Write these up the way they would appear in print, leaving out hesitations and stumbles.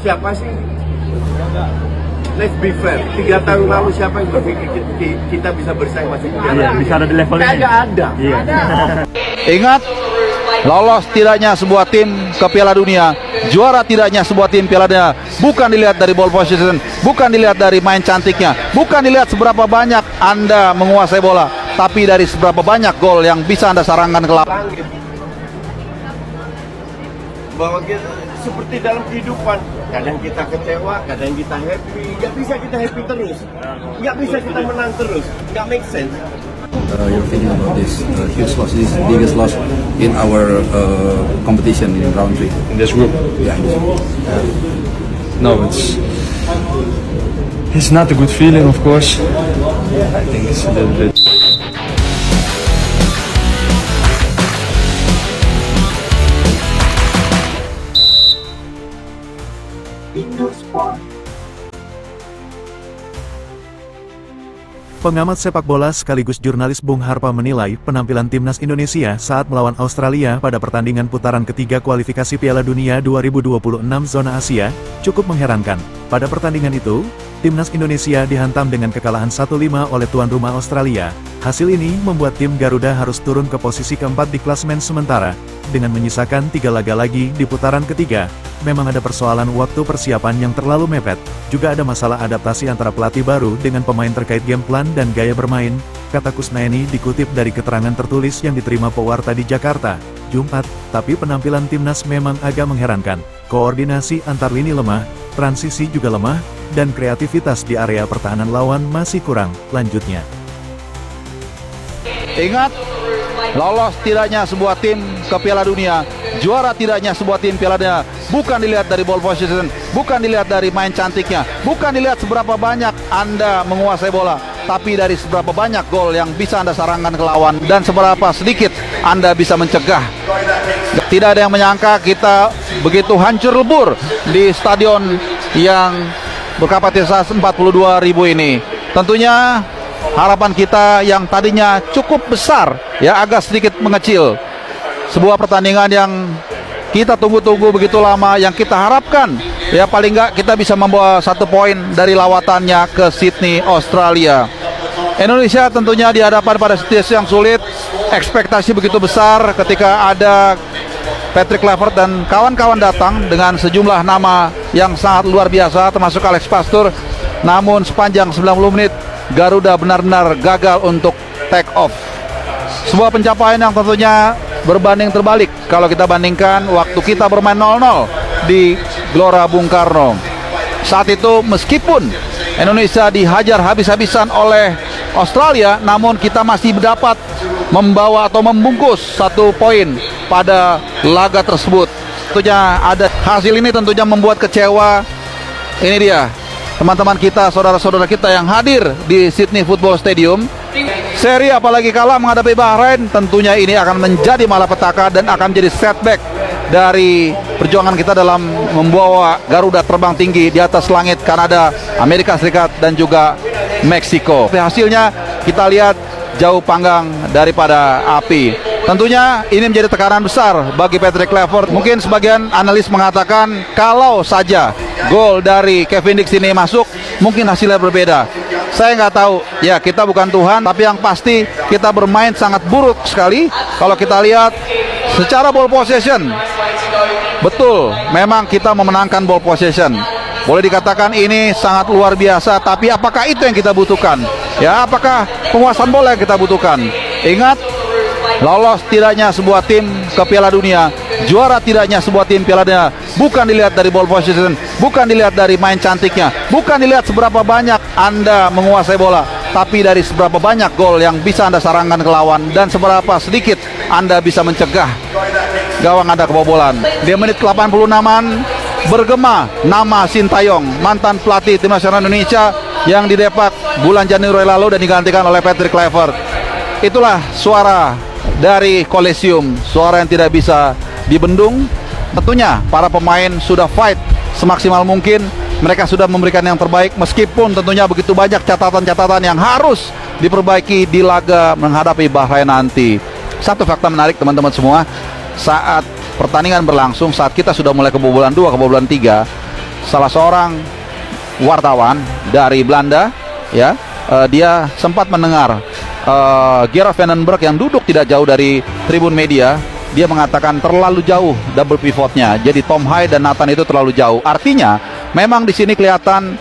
siapa sih? Let's be fair, 3 tahun lalu siapa yang berpikir kita bisa bersaing masuk ke Piala Dunia? Bisa ada di level ini. Kagak ada. Iya. Ingat, lolos tidaknya sebuah tim ke Piala Dunia, juara tidaknya sebuah tim Piala Dunia, bukan dilihat dari ball position, bukan dilihat dari main cantiknya, bukan dilihat seberapa banyak Anda menguasai bola, tapi dari seberapa banyak gol yang bisa Anda sarangkan ke lapangan. Bahwa kita seperti dalam kehidupan, kadang kita kecewa, kadang kita happy. Nggak bisa kita happy terus, nggak bisa kita menang terus, nggak make sense. Your feeling about this huge loss, this biggest loss in our competition in round 3? In this group? Yeah. No, it's not a good feeling, of course. I think it's a little bit. Pengamat sepak bola sekaligus jurnalis Bung Harpa menilai penampilan timnas Indonesia saat melawan Australia pada pertandingan putaran ketiga kualifikasi Piala Dunia 2026 zona Asia cukup mengherankan. Pada pertandingan itu, timnas Indonesia dihantam dengan kekalahan 1-5 oleh tuan rumah Australia. Hasil ini membuat tim Garuda harus turun ke posisi keempat di klasemen sementara, dengan menyisakan 3 laga lagi di putaran ketiga. Memang ada persoalan waktu persiapan yang terlalu mepet, juga ada masalah adaptasi antara pelatih baru dengan pemain terkait game plan dan gaya bermain, kata Kusnaini dikutip dari keterangan tertulis yang diterima pewarta di Jakarta, Jumat. Tapi penampilan timnas memang agak mengherankan, koordinasi antar lini lemah, transisi juga lemah, dan kreativitas di area pertahanan lawan masih kurang. Lanjutnya, Ingat, lolos tidaknya sebuah tim ke Piala Dunia, juara tidaknya sebuah tim Piala Dunia, bukan dilihat dari ball position, bukan dilihat dari main cantiknya, bukan dilihat seberapa banyak Anda menguasai bola, tapi dari seberapa banyak gol yang bisa Anda sarangkan ke lawan, dan seberapa sedikit Anda bisa mencegah. Tidak ada yang menyangka kita begitu hancur lebur di stadion yang berkapasitas 42.000 ini. Tentunya harapan kita yang tadinya cukup besar, ya agak sedikit mengecil. Sebuah pertandingan yang kita tunggu-tunggu begitu lama, yang kita harapkan, ya paling nggak kita bisa membawa 1 poin dari lawatannya ke Sydney, Australia. Indonesia tentunya dihadapkan pada situasi yang sulit, ekspektasi begitu besar ketika ada Patrick Kluivert dan kawan-kawan datang dengan sejumlah nama yang sangat luar biasa, termasuk Alex Pastoor. Namun sepanjang 90 menit, Garuda benar-benar gagal untuk take off. Sebuah pencapaian yang tentunya berbanding terbalik kalau kita bandingkan waktu kita bermain 0-0 di Gelora Bung Karno. Saat itu meskipun Indonesia dihajar habis-habisan oleh Australia, namun kita masih dapat membawa atau membungkus 1 poin pada laga tersebut. Tentunya ada hasil ini tentunya membuat kecewa. Ini dia teman-teman kita, saudara-saudara kita yang hadir di Sydney Football Stadium. Seri apalagi kalah menghadapi Bahrain, tentunya ini akan menjadi malapetaka dan akan menjadi setback dari perjuangan kita dalam membawa Garuda terbang tinggi di atas langit Kanada, Amerika Serikat, dan juga Meksiko. Hasilnya kita lihat jauh panggang daripada api. Tentunya ini menjadi tekanan besar bagi Patrick Kluivert. Mungkin sebagian analis mengatakan kalau saja gol dari Kevin Dix ini masuk, mungkin hasilnya berbeda. Saya nggak tahu, ya kita bukan Tuhan, tapi yang pasti kita bermain sangat buruk sekali. Kalau kita lihat secara ball possession, betul, memang kita memenangkan ball possession. Boleh dikatakan ini sangat luar biasa, tapi apakah itu yang kita butuhkan? Ya, apakah penguasaan bola yang kita butuhkan? Ingat, lolos tidaknya sebuah tim ke Piala Dunia, juara tidaknya sebuah tim Piala Dunia, bukan dilihat dari ball position, bukan dilihat dari main cantiknya, bukan dilihat seberapa banyak Anda menguasai bola, tapi dari seberapa banyak gol yang bisa Anda sarangkan ke lawan, dan seberapa sedikit Anda bisa mencegah gawang Anda kebobolan. Di menit 86-an bergema nama Sintayong, mantan pelatih tim nasional Indonesia yang didepak bulan Januari lalu dan digantikan oleh Patrick Kluivert. Itulah suara dari Kolesium, suara yang tidak bisa dibendung. Tentunya para pemain sudah fight semaksimal mungkin, mereka sudah memberikan yang terbaik meskipun tentunya begitu banyak catatan-catatan yang harus diperbaiki di laga menghadapi Bahrain nanti. Satu fakta menarik teman-teman semua, saat pertandingan berlangsung, saat kita sudah mulai kebobolan 2, kebobolan 3, salah seorang wartawan dari Belanda, ya, dia sempat mendengar Gerard Vandenberg yang duduk tidak jauh dari tribun media. Dia mengatakan terlalu jauh double pivotnya. Jadi Tom Hyde dan Nathan itu terlalu jauh. Artinya memang di sini kelihatan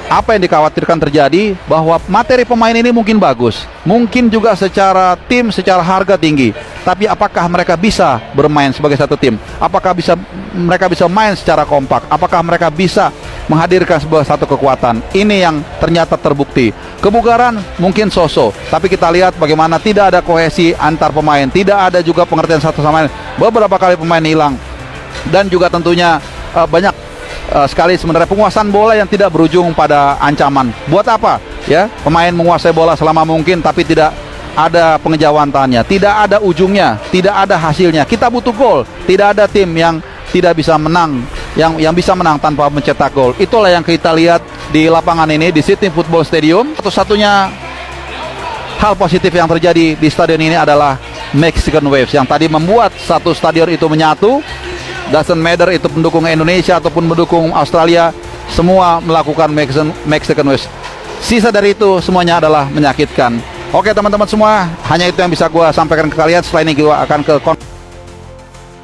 apa yang dikhawatirkan terjadi, bahwa materi pemain ini mungkin bagus, mungkin juga secara tim, secara harga tinggi, tapi apakah mereka bisa bermain sebagai satu tim? Apakah mereka bisa main secara kompak? Apakah mereka bisa menghadirkan sebuah satu kekuatan? Ini yang ternyata terbukti. Kebugaran mungkin so-so, tapi kita lihat bagaimana tidak ada kohesi antar pemain, tidak ada juga pengertian satu sama lain. Beberapa kali pemain hilang, dan juga tentunya banyak sekali sebenarnya penguasaan bola yang tidak berujung pada ancaman. Buat apa? Ya, pemain menguasai bola selama mungkin, tapi tidak ada pengejawantannya, tidak ada ujungnya, tidak ada hasilnya. Kita butuh gol. Tidak ada tim yang tidak bisa menang, yang bisa menang tanpa mencetak gol. Itulah yang kita lihat di lapangan ini, di Sydney Football Stadium. Satu-satunya hal positif yang terjadi di stadion ini adalah Mexican Waves yang tadi membuat satu stadion itu menyatu. Doesn't matter itu pendukung Indonesia ataupun pendukung Australia, semua melakukan Mexican Waves. Sisa dari itu semuanya adalah menyakitkan. Oke teman-teman semua, hanya itu yang bisa gue sampaikan ke kalian. Setelah ini gue akan ke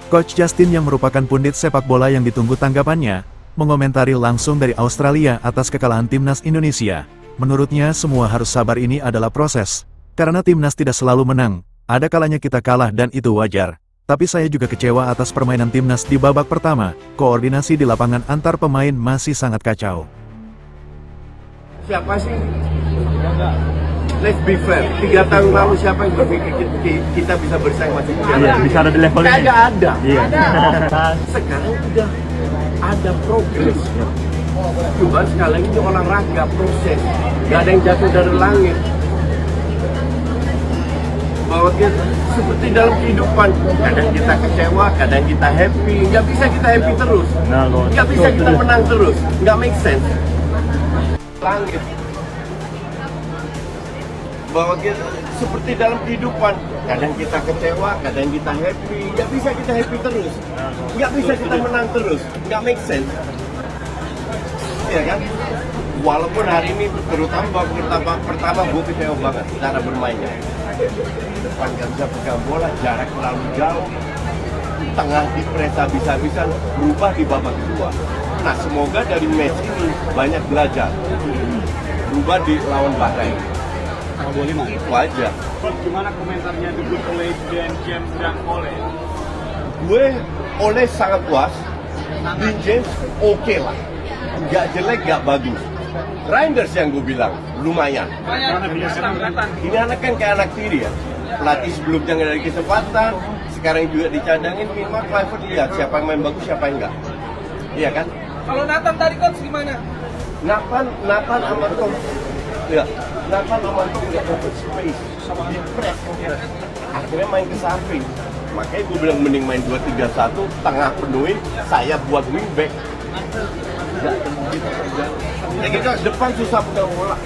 Coach Justin yang merupakan pundit sepak bola yang ditunggu tanggapannya, mengomentari langsung dari Australia atas kekalahan timnas Indonesia. Menurutnya semua harus sabar, ini adalah proses. Karena timnas tidak selalu menang, ada kalanya kita kalah dan itu wajar. Tapi saya juga kecewa atas permainan timnas di babak pertama, koordinasi di lapangan antar pemain masih sangat kacau. Siapa sih? Let's be fair, 3 tahun lalu siapa yang berpikir kita bisa bersaing masih bisa ada di level ini? Nggak ada. Iya. Sekarang udah ada progres. Cuma sekali lagi ini olahraga, proses. Gak ada yang jatuh dari langit. Bahwa kita seperti dalam kehidupan, kadang kita kecewa, kadang kita happy. Nggak bisa kita happy terus, nggak bisa kita menang terus, nggak make sense. Langit. Bahwa kita seperti dalam kehidupan, kadang kita kecewa, kadang kita happy. Nggak bisa kita happy terus, nggak bisa kita menang terus, nggak make sense. Iya kan? Walaupun hari ini terutama babak pertama gue kecewa banget cara bermainnya. Depan nggak bisa pegang bola, jarak terlalu jauh, tengah dipres habis-habisan, berubah di babak kedua. Nah semoga dari match ini banyak belajar, berubah di lawan Bahrain. Itu aja. Gimana komentarnya debut oleh James dan Ole? Gue Ole sangat puas, Dean James oke lah, nggak jelek nggak bagus. Reinders yang gue bilang lumayan. Ini anak kan kayak anak tiri ya. Pelatih sebelumnya nggak ada kesempatan, sekarang juga dicadangin. Minimal Clifford lihat siapa yang main bagus, siapa yang enggak. Iya kan? Kalau Nathan tadi coach gimana? Nathan sama Tom, ya. Nathan sama Tom nggak dapat space, di press. Akhirnya main ke samping. Makanya gue bilang mending main 2-3-1, tengah penuhin, saya buat wingback. Ya gitu, depan susah pegang bola.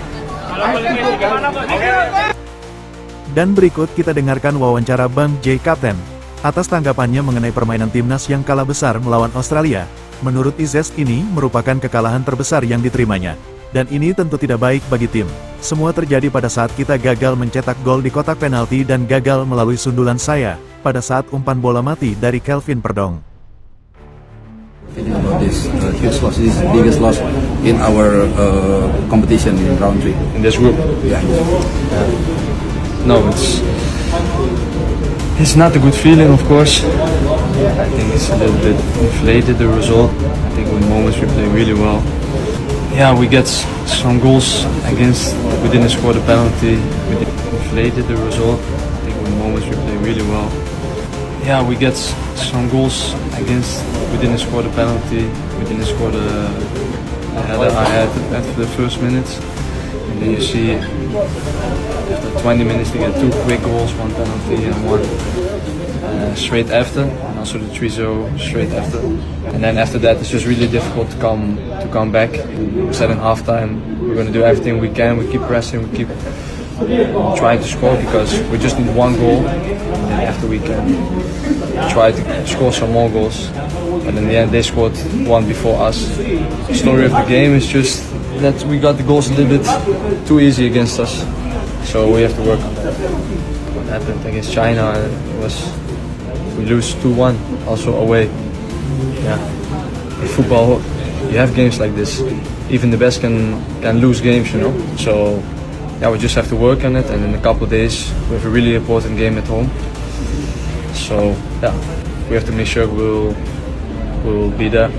Dan berikut kita dengarkan wawancara Bang J Kapten atas tanggapannya mengenai permainan timnas yang kalah besar melawan Australia. Menurut Izes ini merupakan kekalahan terbesar yang diterimanya. Dan ini tentu tidak baik bagi tim. Semua terjadi pada saat kita gagal mencetak gol di kotak penalti dan gagal melalui sundulan saya pada saat umpan bola mati dari Kelvin Perdong. Feeling about this huge loss. This is the biggest loss in our competition in round 3. In this group? Yeah. No, it's not a good feeling, of course. I think it's a little bit inflated, the result. I think in moments we play really well. Yeah, we get some goals against. We didn't score the penalty. We inflated the result. I think in moments we play really well. Yeah, we get some goals against. We didn't score the penalty. We didn't score the. I had after the first minutes, and then you see after 20 minutes they get 2 quick goals, 1 penalty and 1 straight after, and also the 3-0 straight after. And then after that, it's just really difficult to come back. We said in halftime we're going to do everything we can. We keep pressing, we keep trying to score because we just need one goal, and after we can try to score some more goals. But in the end, they scored one before us. The story of the game is just that we got the goals a little bit too easy against us, so we have to work on that. What happened against China was we lose 2-1, also away. Yeah, in football you have games like this. Even the best can lose games, you know. So yeah, we just have to work on it, and in a couple of days we have a really important game at home. So yeah, we have to make sure we'll be there.